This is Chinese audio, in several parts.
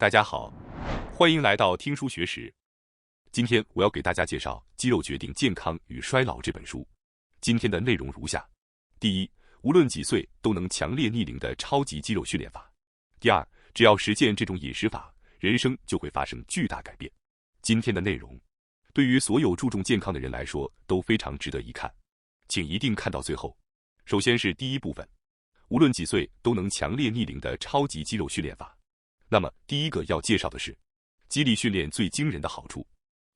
大家好，欢迎来到听书学史。今天我要给大家介绍《肌肉决定健康与衰老》这本书。今天的内容如下：第一，无论几岁都能强烈逆龄的超级肌肉训练法；第二，只要实践这种饮食法，人生就会发生巨大改变。今天的内容对于所有注重健康的人来说都非常值得一看，请一定看到最后。首先是第一部分，无论几岁都能强烈逆龄的超级肌肉训练法。那么第一个要介绍的是，肌力训练最惊人的好处，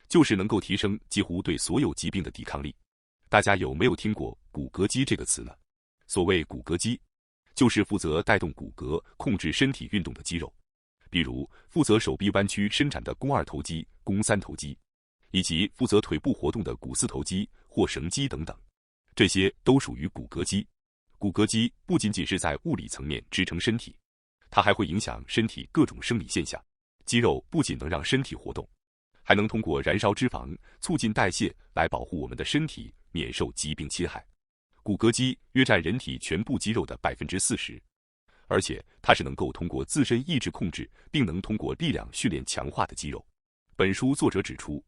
就是能够提升几乎对所有疾病的抵抗力。大家有没有听过骨骼肌这个词呢？所谓骨骼肌，就是负责带动骨骼、控制身体运动的肌肉，比如负责手臂弯曲伸展的肱二头肌、肱三头肌，以及负责腿部活动的股四头肌或绳肌等等，这些都属于骨骼肌。骨骼肌不仅仅是在物理层面支撑身体，它还会影响身体各种生理现象。肌肉不仅能让身体活动，还能通过燃烧脂肪、促进代谢来保护我们的身体免受疾病侵害。骨骼肌约占人体全部肌肉的40%，而且它是能够通过自身意志控制，并能通过力量训练强化的肌肉。本书作者指出，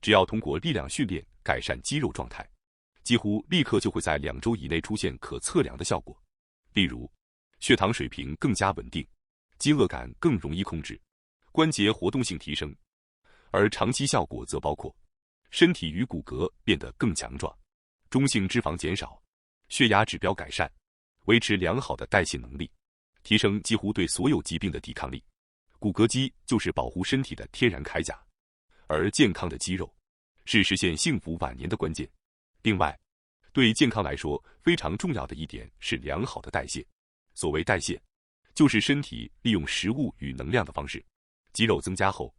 只要通过力量训练改善肌肉状态，几乎立刻就会在2周以内出现可测量的效果。例如，血糖水平更加稳定，饥饿感更容易控制，关节活动性提升。而长期效果则包括身体与骨骼变得更强壮，中性脂肪减少，血压指标改善，维持良好的代谢能力，提升几乎对所有疾病的抵抗力。骨骼肌就是保护身体的天然铠甲，而健康的肌肉是实现幸福晚年的关键。另外，对健康来说非常重要的一点是良好的代谢。所谓代谢，就是身体利用食物与能量的方式。肌肉增加后，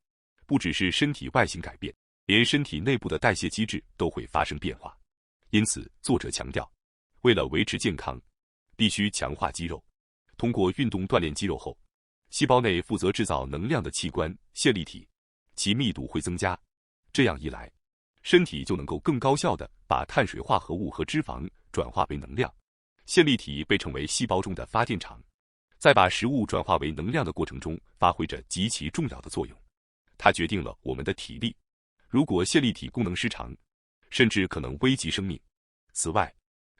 不只是身体外形改变，连身体内部的代谢机制都会发生变化。因此，作者强调，为了维持健康，必须强化肌肉。通过运动锻炼肌肉后，细胞内负责制造能量的器官线粒体，其密度会增加。这样一来，身体就能够更高效地把碳水化合物和脂肪转化为能量。线粒体被称为细胞中的发电厂，在把食物转化为能量的过程中发挥着极其重要的作用。它决定了我们的体力。如果线粒体功能失常，甚至可能危及生命。此外，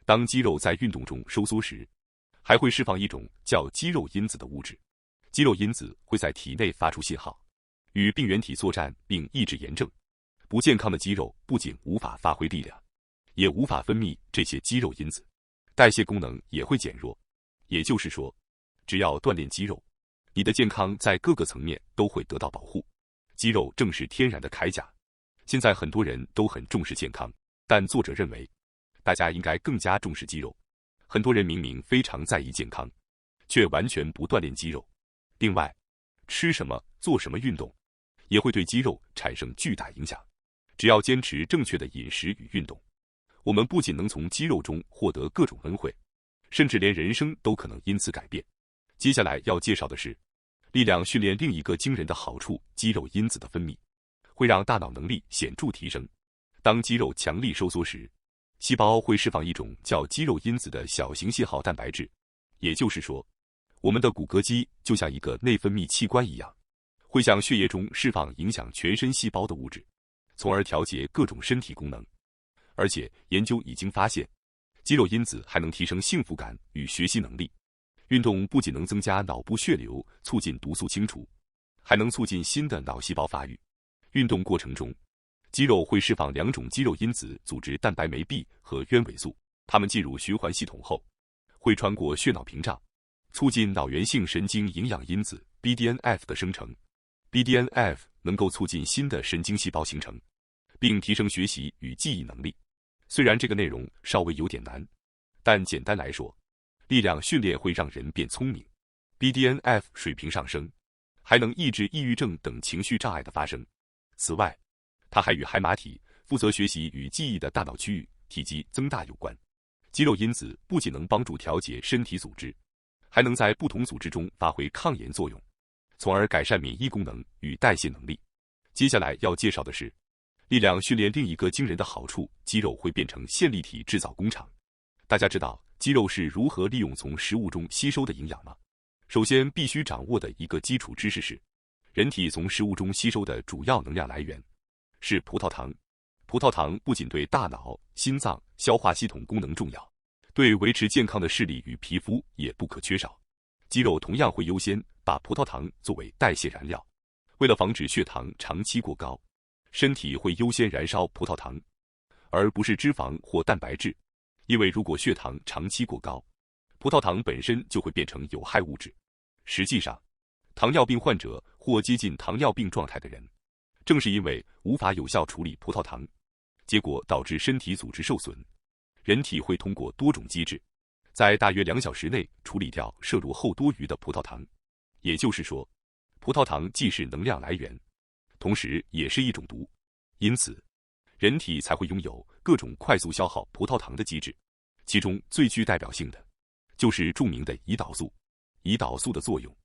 当肌肉在运动中收缩时，还会释放一种叫肌肉因子的物质。肌肉因子会在体内发出信号，与病原体作战并抑制炎症。不健康的肌肉不仅无法发挥力量，也无法分泌这些肌肉因子，代谢功能也会减弱。也就是说，只要锻炼肌肉，你的健康在各个层面都会得到保护。肌肉正是天然的铠甲。现在很多人都很重视健康，但作者认为，大家应该更加重视肌肉。很多人明明非常在意健康，却完全不锻炼肌肉。另外，吃什么、做什么运动，也会对肌肉产生巨大影响。只要坚持正确的饮食与运动，我们不仅能从肌肉中获得各种恩惠，甚至连人生都可能因此改变。接下来要介绍的是，力量训练另一个惊人的好处——肌肉因子的分泌，会让大脑能力显著提升。当肌肉强力收缩时，细胞会释放一种叫肌肉因子的小型信号蛋白质。也就是说，我们的骨骼肌就像一个内分泌器官一样，会向血液中释放影响全身细胞的物质，从而调节各种身体功能。而且研究已经发现，肌肉因子还能提升幸福感与学习能力。运动不仅能增加脑部血流，促进毒素清除，还能促进新的脑细胞发育。运动过程中，肌肉会释放2种肌肉因子组织蛋白酶 B 和鸢尾素，它们进入循环系统后，会穿过血脑屏障，促进脑源性神经营养因子 BDNF 的生成。BDNF 能够促进新的神经细胞形成，并提升学习与记忆能力。虽然这个内容稍微有点难，但简单来说，力量训练会让人变聪明， BDNF 水平上升，还能抑制抑郁症等情绪障碍的发生。此外，它还与海马体负责学习与记忆的大脑区域体积增大有关。肌肉因子不仅能帮助调节身体组织，还能在不同组织中发挥抗炎作用，从而改善免疫功能与代谢能力。接下来要介绍的是，力量训练另一个惊人的好处：肌肉会变成线粒体制造工厂。大家知道肌肉是如何利用从食物中吸收的营养吗？首先必须掌握的一个基础知识是，人体从食物中吸收的主要能量来源是葡萄糖。葡萄糖不仅对大脑、心脏、消化系统功能重要，对维持健康的视力与皮肤也不可缺少。肌肉同样会优先把葡萄糖作为代谢燃料。为了防止血糖长期过高，身体会优先燃烧葡萄糖，而不是脂肪或蛋白质。因为如果血糖长期过高，葡萄糖本身就会变成有害物质。实际上，糖尿病患者或接近糖尿病状态的人，正是因为无法有效处理葡萄糖，结果导致身体组织受损。人体会通过多种机制，在大约2小时内处理掉摄入后多余的葡萄糖。也就是说，葡萄糖既是能量来源，同时也是一种毒。因此，人体才会拥有各种快速消耗葡萄糖的机制。其中最具代表性的就是著名的胰岛素。胰岛素的作用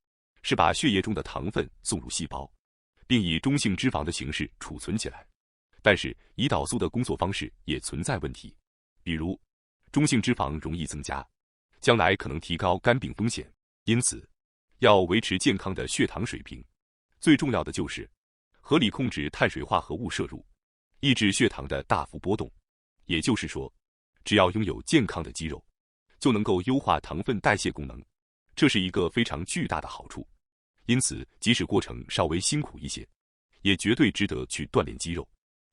是把血液中的糖分送入细胞，并以中性脂肪的形式储存起来。但是胰岛素的工作方式也存在问题，比如中性脂肪容易增加，将来可能提高肝病风险。因此，要维持健康的血糖水平，最重要的就是合理控制碳水化合物摄入，抑制血糖的大幅波动。也就是说，只要拥有健康的肌肉，就能够优化糖分代谢功能，这是一个非常巨大的好处。因此，即使过程稍微辛苦一些，也绝对值得去锻炼肌肉。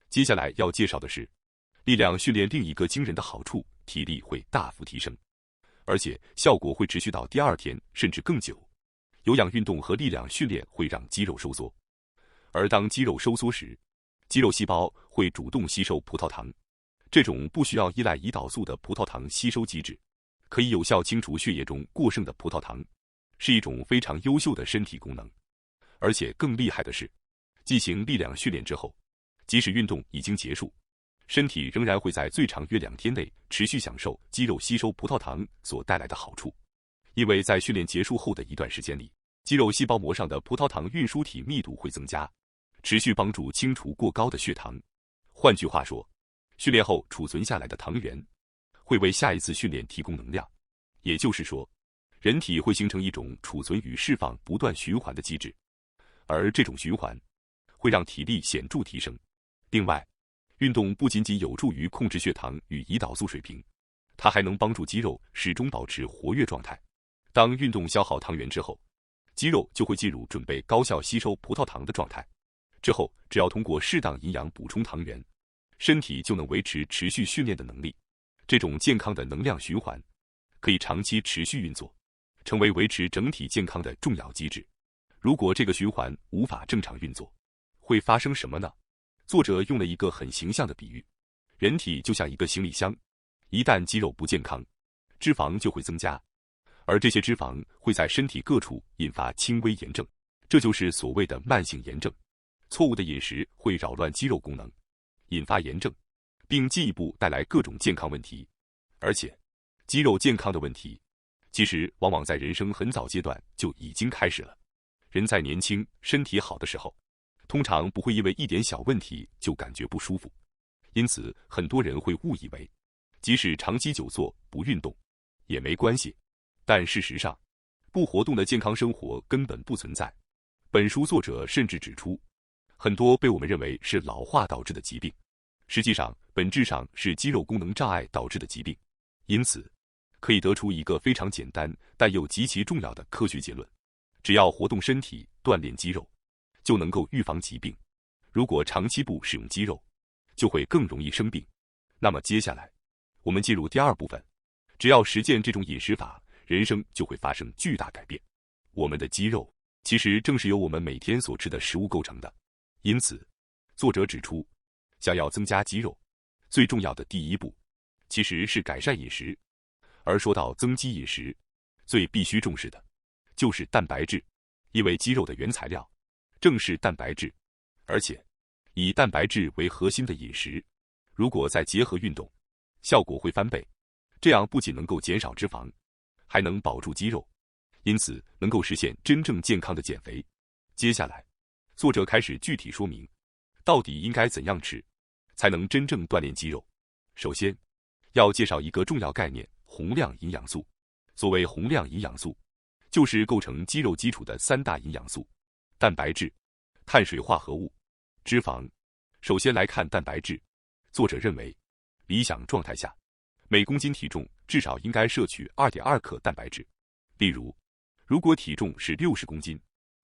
接下来要介绍的是力量训练另一个惊人的好处，体力会大幅提升，而且效果会持续到第2天甚至更久。有氧运动和力量训练会让肌肉收缩，而当肌肉收缩时，肌肉细胞会主动吸收葡萄糖。这种不需要依赖胰岛素的葡萄糖吸收机制，可以有效清除血液中过剩的葡萄糖，是一种非常优秀的身体功能。而且更厉害的是，进行力量训练之后，即使运动已经结束，身体仍然会在最长约2天内持续享受肌肉吸收葡萄糖所带来的好处。因为在训练结束后的一段时间里，肌肉细胞膜上的葡萄糖运输体密度会增加，持续帮助清除过高的血糖。换句话说，训练后储存下来的糖原会为下一次训练提供能量。也就是说，人体会形成一种储存与释放不断循环的机制，而这种循环会让体力显著提升。另外，运动不仅仅有助于控制血糖与胰岛素水平，它还能帮助肌肉始终保持活跃状态。当运动消耗糖原之后，肌肉就会进入准备高效吸收葡萄糖的状态。之后，只要通过适当营养补充糖原，身体就能维持持续训练的能力。这种健康的能量循环可以长期持续运作，成为维持整体健康的重要机制。如果这个循环无法正常运作，会发生什么呢？作者用了一个很形象的比喻，人体就像一个行李箱，一旦肌肉不健康，脂肪就会增加，而这些脂肪会在身体各处引发轻微炎症，这就是所谓的慢性炎症。错误的饮食会扰乱肌肉功能，引发炎症，并进一步带来各种健康问题。而且，肌肉健康的问题，其实往往在人生很早阶段就已经开始了。人在年轻、身体好的时候，通常不会因为一点小问题就感觉不舒服，因此很多人会误以为，即使长期久坐不运动也没关系。但事实上，不活动的健康生活根本不存在。本书作者甚至指出，很多被我们认为是老化导致的疾病，实际上本质上是肌肉功能障碍导致的疾病。因此，可以得出一个非常简单但又极其重要的科学结论：只要活动身体、锻炼肌肉，就能够预防疾病。如果长期不使用肌肉，就会更容易生病。那么接下来，我们进入第2部分。只要实践这种饮食法，人生就会发生巨大改变。我们的肌肉其实正是由我们每天所吃的食物构成的。因此，作者指出，想要增加肌肉，最重要的第1步，其实是改善饮食。而说到增肌饮食，最必须重视的就是蛋白质，因为肌肉的原材料正是蛋白质。而且，以蛋白质为核心的饮食，如果再结合运动，效果会翻倍。这样不仅能够减少脂肪，还能保住肌肉，因此能够实现真正健康的减肥。接下来，作者开始具体说明，到底应该怎样吃，才能真正锻炼肌肉。首先，要介绍一个重要概念——宏量营养素。所谓宏量营养素，就是构成肌肉基础的3大营养素：蛋白质、碳水化合物、脂肪。首先来看蛋白质，作者认为，理想状态下，每公斤体重至少应该摄取 2.2 克蛋白质。例如，如果体重是60公斤，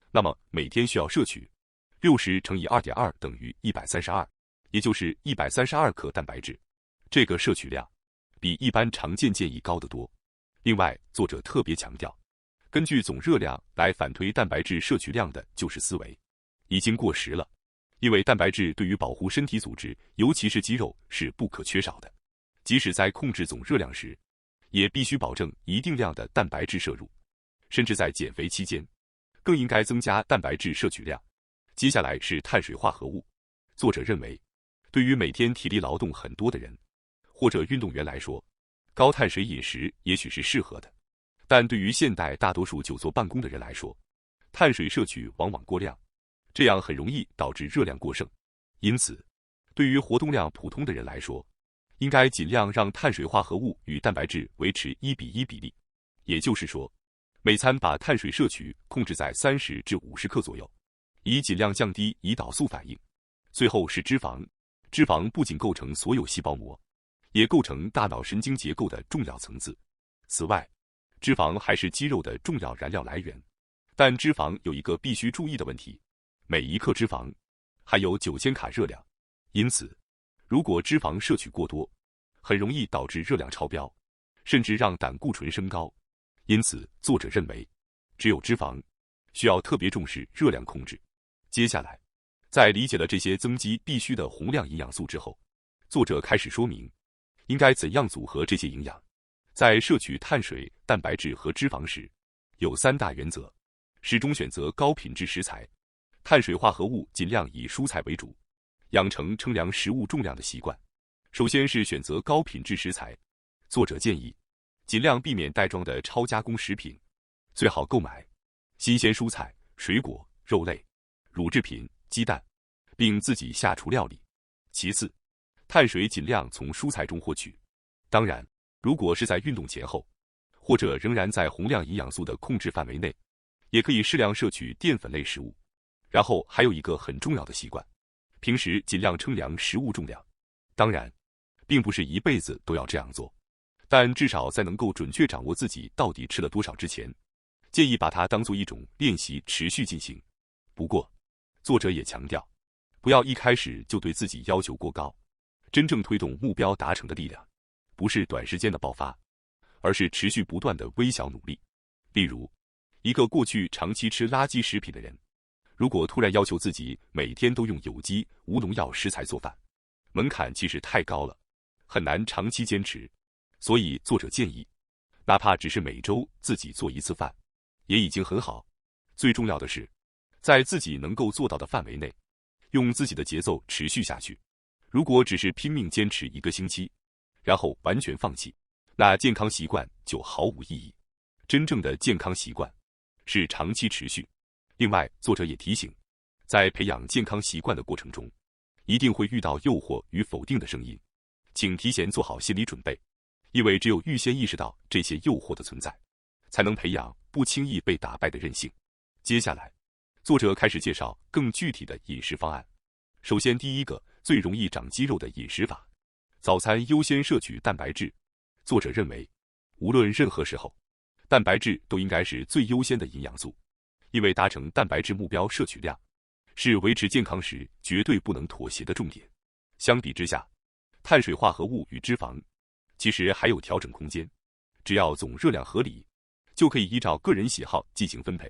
那么每天需要摄取60乘以 2.2 等于132，也就是132克蛋白质。这个摄取量比一般常见建议高得多。另外，作者特别强调，根据总热量来反推蛋白质摄取量的旧式思维已经过时了，因为蛋白质对于保护身体组织，尤其是肌肉是不可缺少的。即使在控制总热量时，也必须保证一定量的蛋白质摄入，甚至在减肥期间，更应该增加蛋白质摄取量。接下来是碳水化合物。作者认为，对于每天体力劳动很多的人，或者运动员来说，高碳水饮食也许是适合的。但对于现代大多数久坐办公的人来说，碳水摄取往往过量，这样很容易导致热量过剩。因此，对于活动量普通的人来说，应该尽量让碳水化合物与蛋白质维持1:1比例。也就是说，每餐把碳水摄取控制在30至50克左右，以尽量降低胰岛素反应。最后是脂肪，脂肪不仅构成所有细胞膜，也构成大脑神经结构的重要层次。此外，脂肪还是肌肉的重要燃料来源。但脂肪有一个必须注意的问题，每1克脂肪含有9000卡热量，因此，如果脂肪摄取过多，很容易导致热量超标，甚至让胆固醇升高。因此，作者认为，只有脂肪需要特别重视热量控制。接下来，在理解了这些增肌必须的宏量营养素之后，作者开始说明应该怎样组合这些营养。在摄取碳水、蛋白质和脂肪时，有3大原则：始终选择高品质食材，碳水化合物尽量以蔬菜为主，养成称量食物重量的习惯。首先是选择高品质食材，作者建议尽量避免袋装的超加工食品，最好购买新鲜蔬菜、水果、肉类、乳制品、鸡蛋，并自己下厨料理。其次，碳水尽量从蔬菜中获取。当然，如果是在运动前后，或者仍然在宏量营养素的控制范围内，也可以适量摄取淀粉类食物。然后还有一个很重要的习惯，平时尽量称量食物重量。当然，并不是一辈子都要这样做，但至少在能够准确掌握自己到底吃了多少之前，建议把它当做一种练习持续进行。不过，作者也强调，不要一开始就对自己要求过高。真正推动目标达成的力量，不是短时间的爆发，而是持续不断的微小努力。例如，一个过去长期吃垃圾食品的人，如果突然要求自己每天都用有机、无农药食材做饭，门槛其实太高了，很难长期坚持。所以作者建议，哪怕只是每周自己做1次饭，也已经很好。最重要的是，在自己能够做到的范围内，用自己的节奏持续下去。如果只是拼命坚持1个星期，然后完全放弃，那健康习惯就毫无意义。真正的健康习惯是长期持续。另外，作者也提醒，在培养健康习惯的过程中，一定会遇到诱惑与否定的声音，请提前做好心理准备，因为只有预先意识到这些诱惑的存在，才能培养不轻易被打败的韧性。接下来，作者开始介绍更具体的饮食方案。首先，第一个最容易长肌肉的饮食法，早餐优先摄取蛋白质。作者认为，无论任何时候，蛋白质都应该是最优先的营养素，因为达成蛋白质目标摄取量，是维持健康时绝对不能妥协的重点。相比之下，碳水化合物与脂肪其实还有调整空间，只要总热量合理，就可以依照个人喜好进行分配。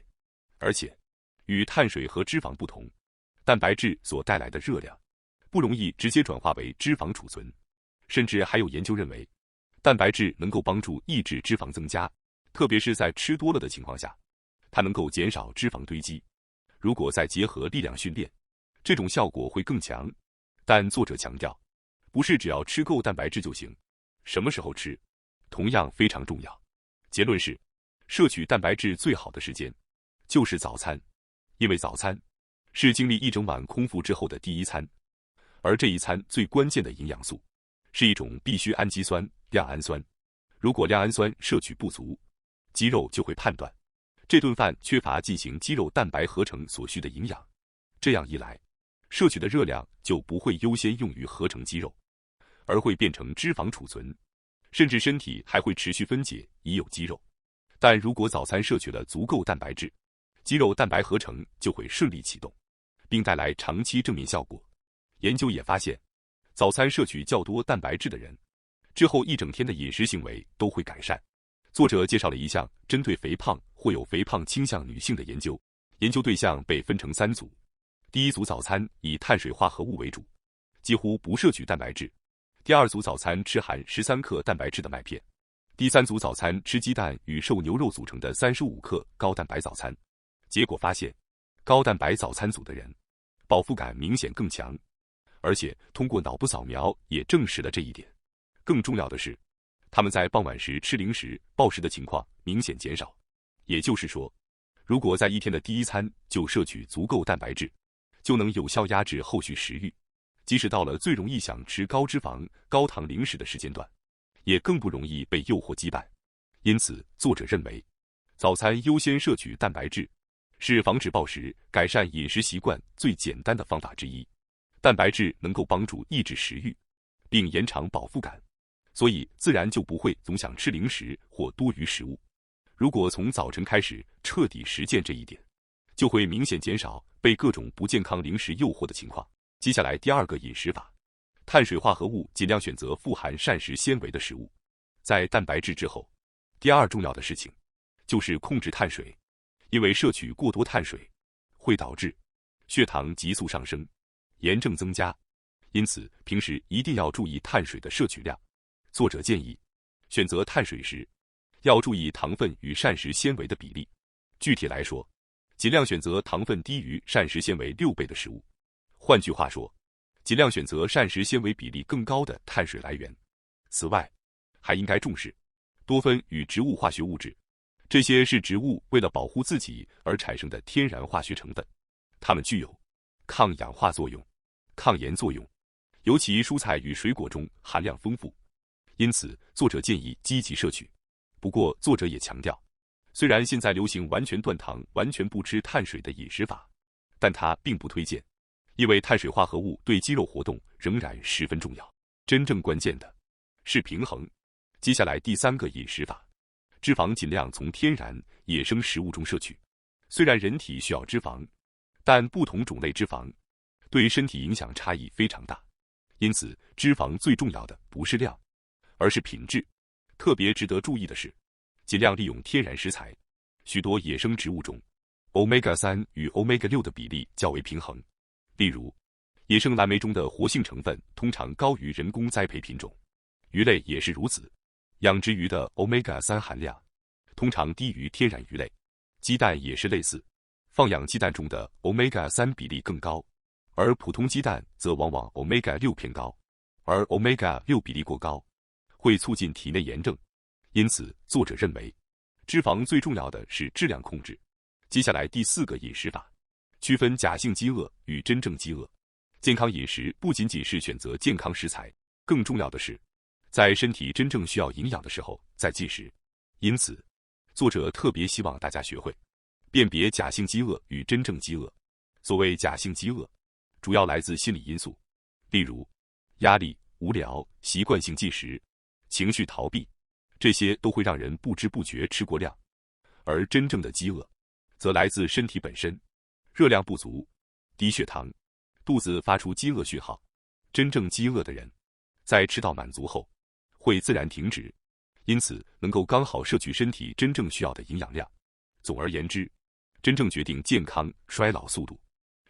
而且，与碳水和脂肪不同，蛋白质所带来的热量不容易直接转化为脂肪储存，甚至还有研究认为，蛋白质能够帮助抑制脂肪增加，特别是在吃多了的情况下，它能够减少脂肪堆积。如果再结合力量训练，这种效果会更强。但作者强调，不是只要吃够蛋白质就行，什么时候吃，同样非常重要。结论是，摄取蛋白质最好的时间就是早餐，因为早餐是经历一整晚空腹之后的第一餐，而这一餐最关键的营养素是一种必需氨基酸亮氨酸。如果亮氨酸摄取不足，肌肉就会判断这顿饭缺乏进行肌肉蛋白合成所需的营养，这样一来，摄取的热量就不会优先用于合成肌肉，而会变成脂肪储存，甚至身体还会持续分解已有肌肉。但如果早餐摄取了足够蛋白质，肌肉蛋白合成就会顺利启动，并带来长期正面效果。研究也发现，早餐摄取较多蛋白质的人，之后一整天的饮食行为都会改善。作者介绍了一项针对肥胖或有肥胖倾向女性的研究，研究对象被分成3组。第一组早餐以碳水化合物为主，几乎不摄取蛋白质。第二组早餐吃含13克蛋白质的麦片。第三组早餐吃鸡蛋与瘦牛肉组成的35克高蛋白早餐。结果发现，高蛋白早餐组的人饱腹感明显更强，而且通过脑部扫描也证实了这一点。更重要的是，他们在傍晚时吃零食暴食的情况明显减少。也就是说，如果在一天的第一餐就摄取足够蛋白质，就能有效压制后续食欲，即使到了最容易想吃高脂肪、高糖零食的时间段，也更不容易被诱惑击败。因此，作者认为，早餐优先摄取蛋白质，是防止暴食、改善饮食习惯最简单的方法之一。蛋白质能够帮助抑制食欲，并延长饱腹感，所以自然就不会总想吃零食或多余食物。如果从早晨开始彻底实践这一点，就会明显减少被各种不健康零食诱惑的情况。接下来第二个饮食法，碳水化合物尽量选择富含膳食纤维的食物。在蛋白质之后，第二重要的事情就是控制碳水，因为摄取过多碳水会导致血糖急速上升，炎症增加，因此平时一定要注意碳水的摄取量。作者建议，选择碳水时要注意糖分与膳食纤维的比例。具体来说，尽量选择糖分低于膳食纤维6倍的食物。换句话说，尽量选择膳食纤维比例更高的碳水来源。此外，还应该重视多酚与植物化学物质，这些是植物为了保护自己而产生的天然化学成分，它们具有抗氧化作用、抗炎作用，尤其蔬菜与水果中含量丰富，因此作者建议积极摄取。不过，作者也强调，虽然现在流行完全断糖、完全不吃碳水的饮食法，但他并不推荐，因为碳水化合物对肌肉活动仍然十分重要。真正关键的是平衡。接下来第三个饮食法，脂肪尽量从天然野生食物中摄取。虽然人体需要脂肪，但不同种类脂肪对身体影响差异非常大，因此脂肪最重要的不是量，而是品质。特别值得注意的是，尽量利用天然食材。许多野生植物中 Omega-3 与 Omega-6 的比例较为平衡。例如，野生蓝莓中的活性成分通常高于人工栽培品种，鱼类也是如此。养殖鱼的 Omega-3 含量通常低于天然鱼类，鸡蛋也是类似。放养鸡蛋中的 Omega-3 比例更高，而普通鸡蛋则往往 Omega-6 偏高，而 Omega-6 比例过高会促进体内炎症。因此，作者认为，脂肪最重要的是质量控制。接下来第四个饮食法，区分假性饥饿与真正饥饿。健康饮食不仅仅是选择健康食材，更重要的是，在身体真正需要营养的时候再进食。因此，作者特别希望大家学会辨别假性饥饿与真正饥饿。所谓假性饥饿，主要来自心理因素，例如压力、无聊、习惯性进食、情绪逃避，这些都会让人不知不觉吃过量。而真正的饥饿，则来自身体本身，热量不足、低血糖，肚子发出饥饿讯号。真正饥饿的人，在吃到满足后，会自然停止，因此能够刚好摄取身体真正需要的营养量。总而言之，真正决定健康、衰老速度，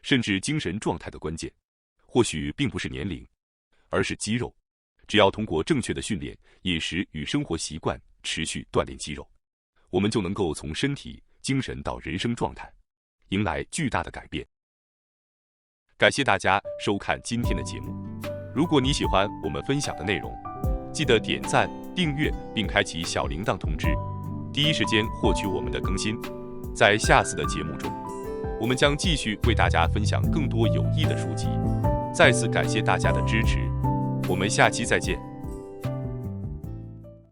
甚至精神状态的关键，或许并不是年龄，而是肌肉。只要通过正确的训练、饮食与生活习惯持续锻炼肌肉，我们就能够从身体、精神到人生状态，迎来巨大的改变。感谢大家收看今天的节目。如果你喜欢我们分享的内容，记得点赞、订阅并开启小铃铛通知，第一时间获取我们的更新。在下次的节目中，我们将继续为大家分享更多有益的书籍。再次感谢大家的支持，我们下期再见。